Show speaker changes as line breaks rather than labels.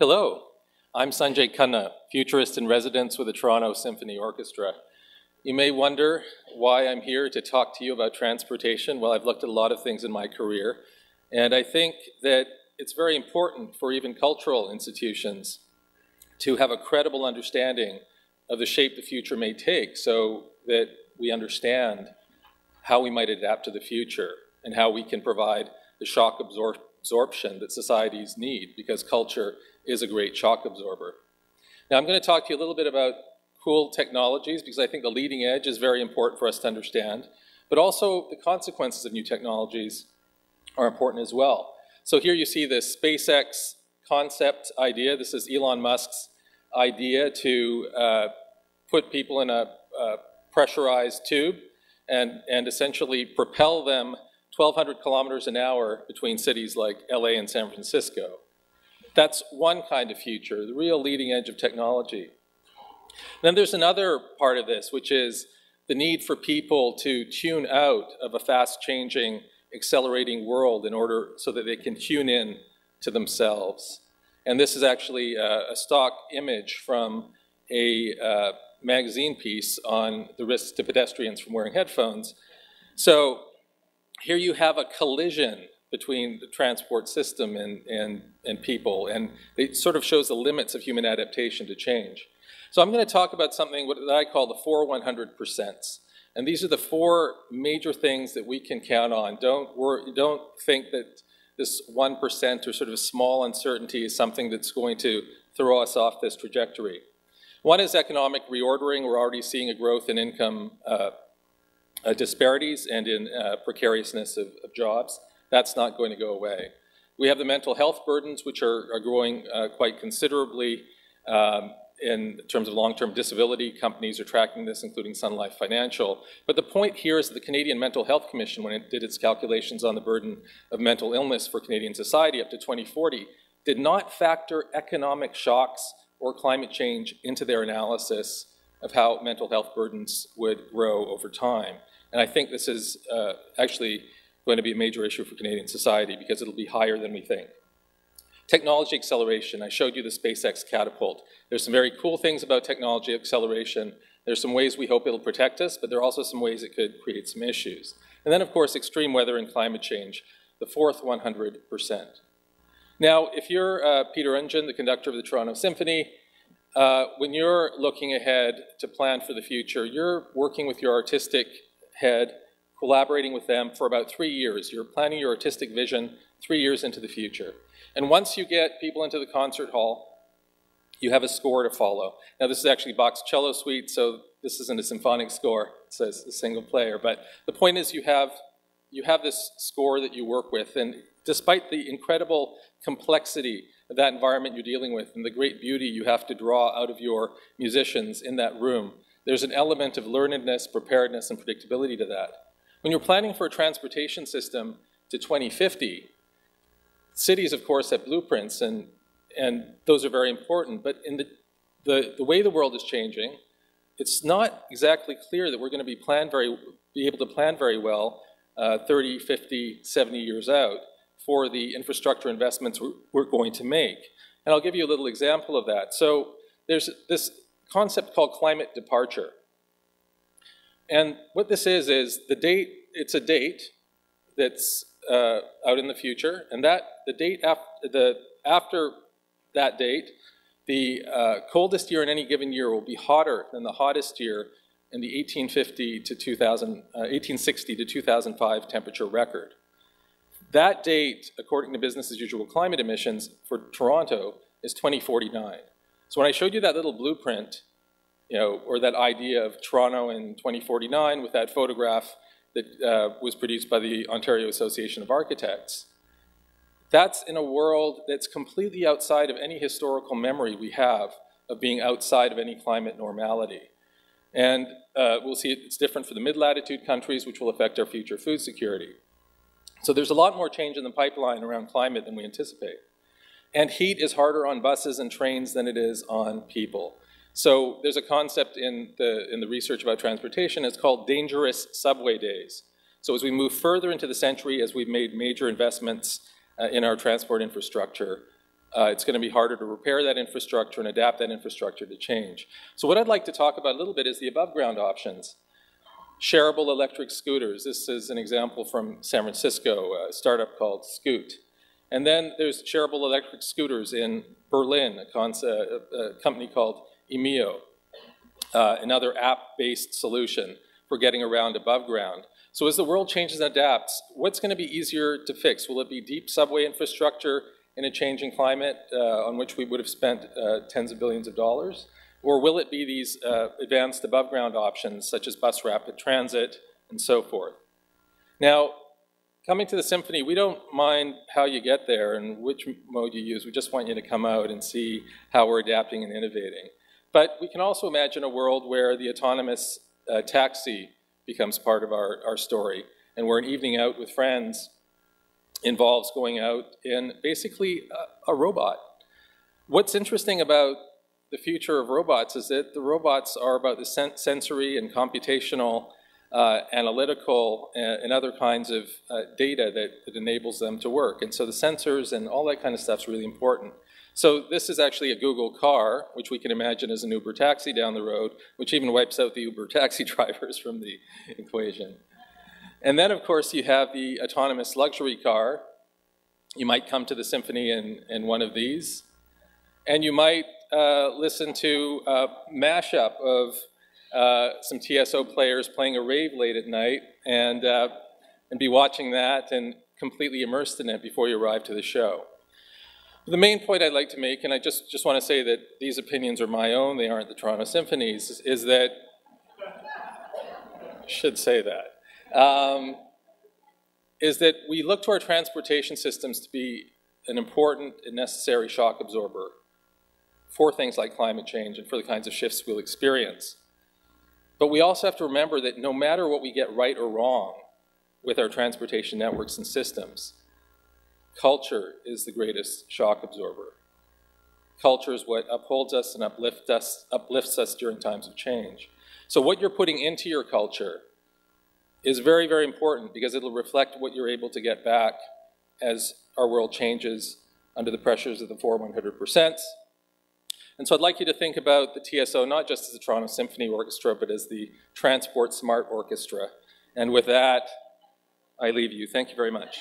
Hello, I'm Sanjay Khanna, futurist-in-residence with the Toronto Symphony Orchestra. You may wonder why I'm here to talk to you about transportation. Well, I've looked at a lot of things in my career, and I think that it's very important for even cultural institutions to have a credible understanding of the shape the future may take so that we understand how we might adapt to the future and how we can provide the shock absorption that societies need, because culture is a great shock absorber. Now, I'm going to talk to you a little bit about cool technologies, because I think the leading edge is very important for us to understand, but also the consequences of new technologies are important as well. So here you see this SpaceX concept idea. This is Elon Musk's idea to put people in a pressurized tube and essentially propel them 1,200 kilometers an hour between cities like LA and San Francisco. That's one kind of future, the real leading edge of technology. Then there's another part of this, which is the need for people to tune out of a fast-changing, accelerating world in order so that they can tune in to themselves. And this is actually a stock image from a magazine piece on the risks to pedestrians from wearing headphones. So here you have a collision between the transport system and people, and it sort of shows the limits of human adaptation to change. So I'm going to talk about something that I call the 4 100%. And these are the 4 major things that we can count on. Don't think that this 1% or sort of small uncertainty is something that's going to throw us off this trajectory. One is economic reordering. We're already seeing a growth in income disparities and in precariousness of jobs. That's not going to go away. We have the mental health burdens, which are growing quite considerably in terms of long-term disability. Companies are tracking this, including Sun Life Financial. But the point here is that the Canadian Mental Health Commission, when it did its calculations on the burden of mental illness for Canadian society up to 2040, did not factor economic shocks or climate change into their analysis of how mental health burdens would grow over time. And I think this is actually going to be a major issue for Canadian society because it'll be higher than we think. Technology acceleration. I showed you the SpaceX catapult. There's some very cool things about technology acceleration. There's some ways we hope it'll protect us, but there are also some ways it could create some issues. And then, of course, extreme weather and climate change, the 4th 100%. Now, if you're Peter Ungen, the conductor of the Toronto Symphony, when you're looking ahead to plan for the future, you're working with your artistic head, collaborating with them for about 3 years. You're planning your artistic vision 3 years into the future. And once you get people into the concert hall, you have a score to follow. Now, this is actually Bach's cello suite, so this isn't a symphonic score. It says a single player. But the point is you have this score that you work with, and despite the incredible complexity of that environment you're dealing with and the great beauty you have to draw out of your musicians in that room, there's an element of learnedness, preparedness, and predictability to that. When you're planning for a transportation system to 2050, cities, of course, have blueprints, and those are very important. But in the way the world is changing, it's not exactly clear that we're going to be able to plan very well 30, 50, 70 years out for the infrastructure investments we're going to make. And I'll give you a little example of that. So there's this concept called climate departure. And what this is the date, it's a date that's out in the future, and the date after that date, the coldest year in any given year will be hotter than the hottest year in the 1860 to 2005 temperature record. That date, according to business as usual climate emissions for Toronto, is 2049. So when I showed you that little blueprint, or that idea of Toronto in 2049 with that photograph that was produced by the Ontario Association of Architects, that's in a world that's completely outside of any historical memory we have of being outside of any climate normality. And we'll see it's different for the mid-latitude countries, which will affect our future food security. So there's a lot more change in the pipeline around climate than we anticipate. And heat is harder on buses and trains than it is on people. So there's a concept in the research about transportation. It's called dangerous subway days. So as we move further into the century, as we've made major investments in our transport infrastructure, It's going to be harder to repair that infrastructure and adapt that infrastructure to change. So what I'd like to talk about a little bit is the above ground options. Shareable electric scooters. This is an example from San Francisco, a startup called Scoot. And then there's shareable electric scooters in Berlin, a company called Emio, another app-based solution for getting around above ground. So as the world changes and adapts, what's going to be easier to fix? Will it be deep subway infrastructure in a changing climate on which we would have spent tens of billions of dollars? Or will it be these advanced above ground options such as bus rapid transit and so forth? Now, coming to the symphony, we don't mind how you get there and which mode you use. We just want you to come out and see how we're adapting and innovating. But we can also imagine a world where the autonomous taxi becomes part of our story, and where an evening out with friends involves going out in basically a robot. What's interesting about the future of robots is that the robots are about the sensory and computational, analytical, and other kinds of data that enables them to work. And so the sensors and all that kind of stuff is really important. So this is actually a Google car, which we can imagine as an Uber taxi down the road, which even wipes out the Uber taxi drivers from the equation. And then, of course, you have the autonomous luxury car. You might come to the symphony in one of these, and you might listen to a mashup of some TSO players playing a rave late at night, and be watching that and completely immersed in it before you arrive to the show. The main point I'd like to make, and I just want to say that these opinions are my own, they aren't the Toronto Symphony's, is that, should say that, is that we look to our transportation systems to be an important and necessary shock absorber for things like climate change and for the kinds of shifts we'll experience. But we also have to remember that no matter what we get right or wrong with our transportation networks and systems, culture is the greatest shock absorber. Culture is what upholds us and uplifts us during times of change. So what you're putting into your culture is very, very important, because it'll reflect what you're able to get back as our world changes under the pressures of the 4/100%. And so I'd like you to think about the TSO not just as the Toronto Symphony Orchestra, but as the Transport Smart Orchestra. And with that, I leave you. Thank you very much.